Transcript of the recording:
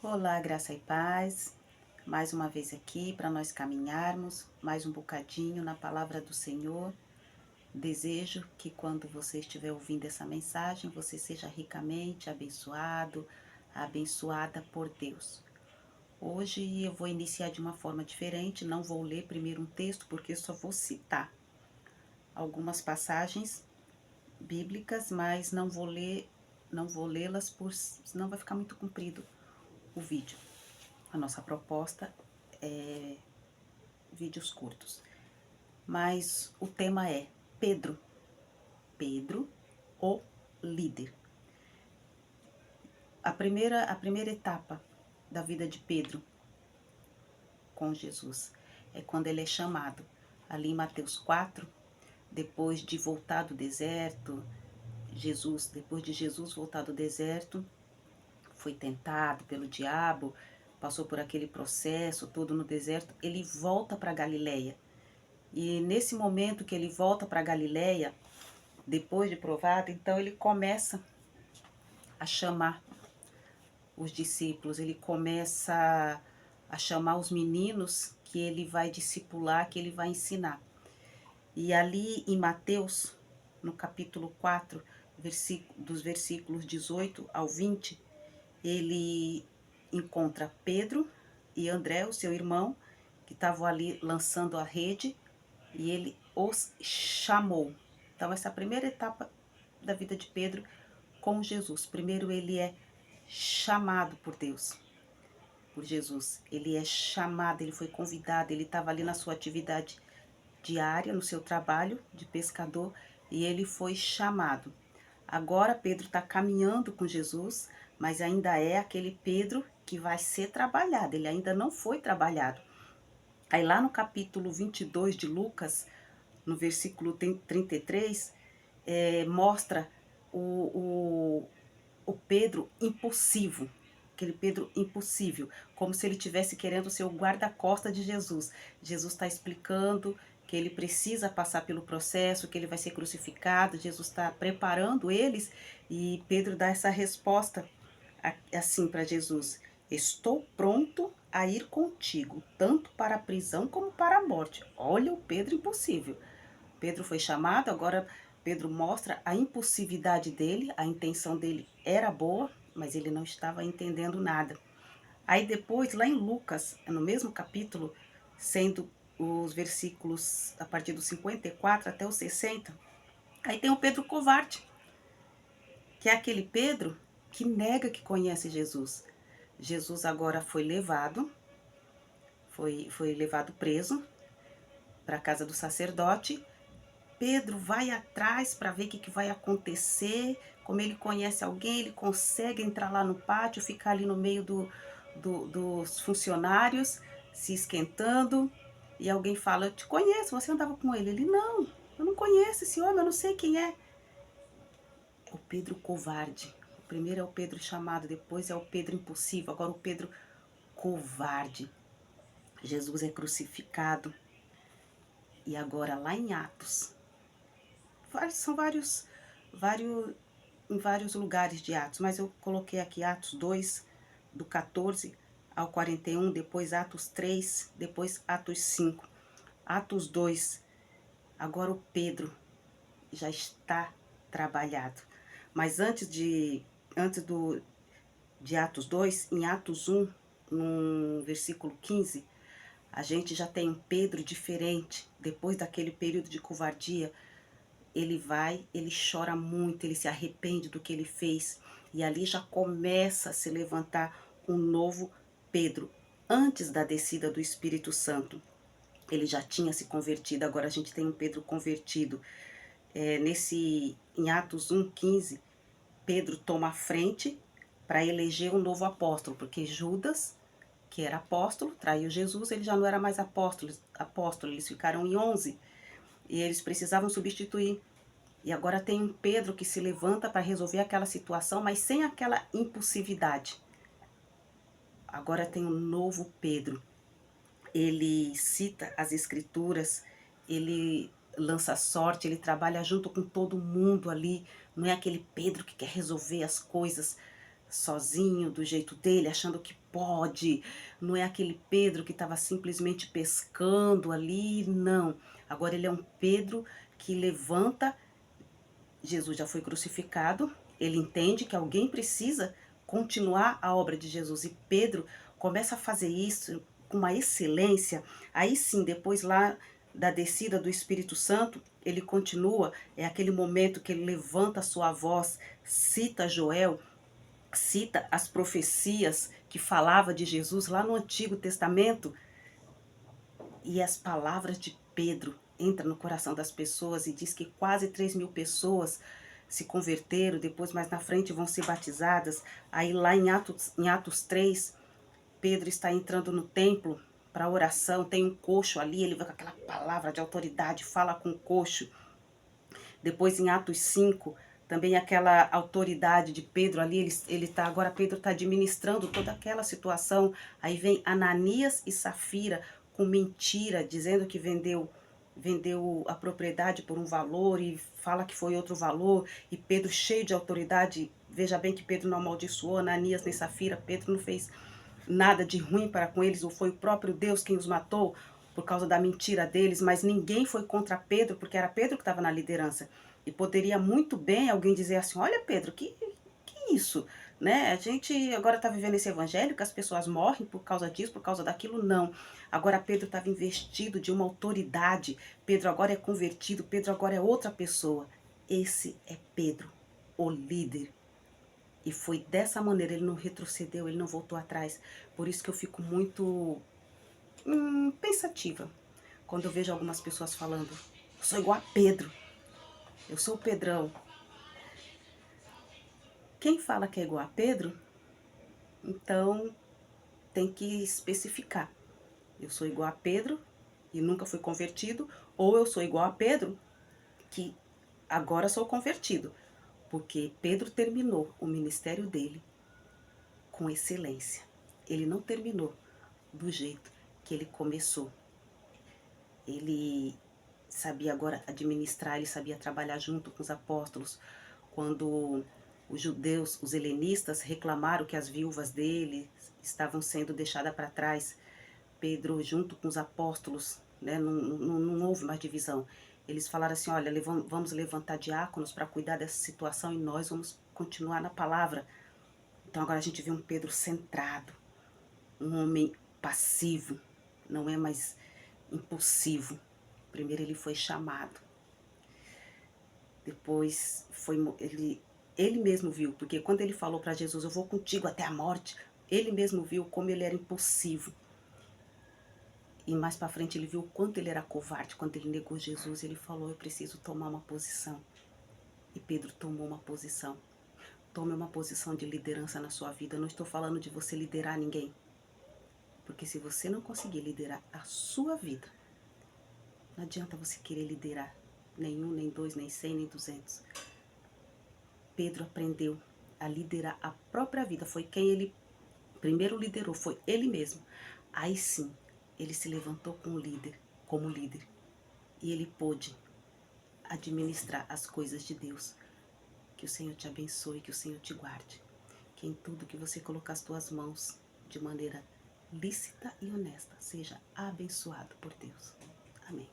Olá, graça e paz. Mais uma vez aqui para nós caminharmos mais um bocadinho na palavra do Senhor. Desejo que quando você estiver ouvindo essa mensagem, você seja ricamente abençoado, abençoada por Deus. Hoje eu vou iniciar de uma forma diferente, não vou ler primeiro um texto, porque eu só vou citar algumas passagens bíblicas, mas não vou lê-las, senão vai ficar muito comprido o vídeo. A nossa proposta é vídeos curtos. Mas o tema é Pedro. Pedro, o líder. A primeira etapa da vida de Pedro com Jesus é quando ele é chamado. Ali em Mateus 4, depois de voltar do deserto, depois de Jesus voltar do deserto, foi tentado pelo diabo, passou por aquele processo todo no deserto, ele volta para Galileia. E nesse momento que ele volta para Galileia, depois de provado, então ele começa a chamar os discípulos, ele começa a chamar os meninos que ele vai discipular, que ele vai ensinar. E ali em Mateus, no capítulo 4, dos versículos 18 ao 20, ele encontra Pedro e André, o seu irmão, que estavam ali lançando a rede, e ele os chamou. Então, essa é a primeira etapa da vida de Pedro com Jesus. Primeiro, ele é chamado por Deus, por Jesus. Ele é chamado, ele foi convidado, ele estava ali na sua atividade diária, no seu trabalho de pescador, e ele foi chamado. Agora, Pedro está caminhando com Jesus, mas ainda é aquele Pedro que vai ser trabalhado, ele ainda não foi trabalhado. Aí lá no capítulo 22 de Lucas, no versículo 33, mostra o Pedro impulsivo, aquele Pedro impossível, como se ele tivesse querendo ser o guarda-costas de Jesus. Jesus está explicando que ele precisa passar pelo processo, que ele vai ser crucificado, Jesus está preparando eles, e Pedro dá essa resposta assim para Jesus: estou pronto a ir contigo, tanto para a prisão como para a morte. Olha o Pedro impossível. Pedro foi chamado, agora Pedro mostra a impulsividade dele, a intenção dele era boa, mas ele não estava entendendo nada. Aí depois, lá em Lucas, no mesmo capítulo, sendo os versículos a partir do 54 até o 60, aí tem o Pedro covarde, que é aquele Pedro que nega que conhece Jesus. Jesus agora foi levado preso para a casa do sacerdote. Pedro vai atrás para ver o que vai acontecer. Como ele conhece alguém, ele consegue entrar lá no pátio, ficar ali no meio dos funcionários, se esquentando. E alguém fala: eu te conheço, você andava com ele. Ele: não, eu não conheço esse homem, eu não sei quem é. É o Pedro covarde. O primeiro é o Pedro chamado, depois é o Pedro impossível, agora o Pedro covarde. Jesus é crucificado. E agora lá em Atos, são vários, em vários lugares de Atos, mas eu coloquei aqui Atos 2, do 14 ao 41, depois Atos 3, depois Atos 5. Atos 2, agora o Pedro já está trabalhado. Mas antes de Atos 2, em Atos 1, no versículo 15, a gente já tem um Pedro diferente. Depois daquele período de covardia, ele chora muito, ele se arrepende do que ele fez. E ali já começa a se levantar um novo Pedro. Antes da descida do Espírito Santo, ele já tinha se convertido, agora a gente tem um Pedro convertido. Em Atos 1,15, Pedro toma a frente para eleger um novo apóstolo, porque Judas, que era apóstolo, traiu Jesus, ele já não era mais apóstolo, eles ficaram em 11, e eles precisavam substituir. E agora tem um Pedro que se levanta para resolver aquela situação, mas sem aquela impulsividade. Agora tem um novo Pedro. Ele cita as escrituras, ele lança sorte, ele trabalha junto com todo mundo ali. Não é aquele Pedro que quer resolver as coisas sozinho, do jeito dele, achando que pode. Não é aquele Pedro que estava simplesmente pescando ali, não. Agora ele é um Pedro que levanta. Jesus já foi crucificado, ele entende que alguém precisa continuar a obra de Jesus. E Pedro começa a fazer isso com uma excelência. Aí sim, depois lá da descida do Espírito Santo, ele continua, é aquele momento que ele levanta a sua voz, cita Joel, cita as profecias que falava de Jesus lá no Antigo Testamento, e as palavras de Pedro entram no coração das pessoas e diz que quase 3.000 pessoas se converteram, depois mais na frente vão ser batizadas. Aí lá em Atos 3, Pedro está entrando no templo para oração, tem um coxo ali, ele vai com aquela palavra de autoridade, fala com o coxo. Depois em Atos 5, também aquela autoridade de Pedro ali, agora Pedro está administrando toda aquela situação. Aí vem Ananias e Safira com mentira, dizendo que vendeu a propriedade por um valor e fala que foi outro valor. E Pedro, cheio de autoridade, veja bem que Pedro não amaldiçoou Ananias nem Safira, Pedro não fez nada de ruim para com eles, ou foi o próprio Deus quem os matou por causa da mentira deles, mas ninguém foi contra Pedro, porque era Pedro que estava na liderança. E poderia muito bem alguém dizer assim, olha Pedro, que isso? Né? A gente agora está vivendo esse evangelho que as pessoas morrem por causa disso, por causa daquilo, não. Agora Pedro estava investido de uma autoridade, Pedro agora é convertido, Pedro agora é outra pessoa. Esse é Pedro, o líder. E foi dessa maneira, ele não retrocedeu, ele não voltou atrás. Por isso que eu fico muito pensativa quando eu vejo algumas pessoas falando, eu sou igual a Pedro, eu sou o Pedrão. Quem fala que é igual a Pedro, então tem que especificar. Eu sou igual a Pedro e nunca fui convertido, ou eu sou igual a Pedro que agora sou convertido. Porque Pedro terminou o ministério dele com excelência. Ele não terminou do jeito que ele começou. Ele sabia agora administrar, ele sabia trabalhar junto com os apóstolos. Quando os judeus, os helenistas, reclamaram que as viúvas dele estavam sendo deixadas para trás, Pedro, junto com os apóstolos, né, não houve mais divisão. Eles falaram assim, olha, vamos levantar diáconos para cuidar dessa situação e nós vamos continuar na palavra. Então agora a gente vê um Pedro centrado, um homem passivo, não é mais impulsivo. Primeiro ele foi chamado, depois ele mesmo viu, porque quando ele falou para Jesus, eu vou contigo até a morte, ele mesmo viu como ele era impulsivo. E mais para frente ele viu o quanto ele era covarde. Quando ele negou Jesus, ele falou, eu preciso tomar uma posição. E Pedro tomou uma posição. Tome uma posição de liderança na sua vida. Eu não estou falando de você liderar ninguém. Porque se você não conseguir liderar a sua vida, não adianta você querer liderar nenhum, nem dois, nem 100, nem 200. Pedro aprendeu a liderar a própria vida. Foi quem ele primeiro liderou, foi ele mesmo. Aí sim, ele se levantou como líder. E ele pôde administrar as coisas de Deus. Que o Senhor te abençoe, que o Senhor te guarde. Que em tudo que você colocar as tuas mãos de maneira lícita e honesta, seja abençoado por Deus. Amém.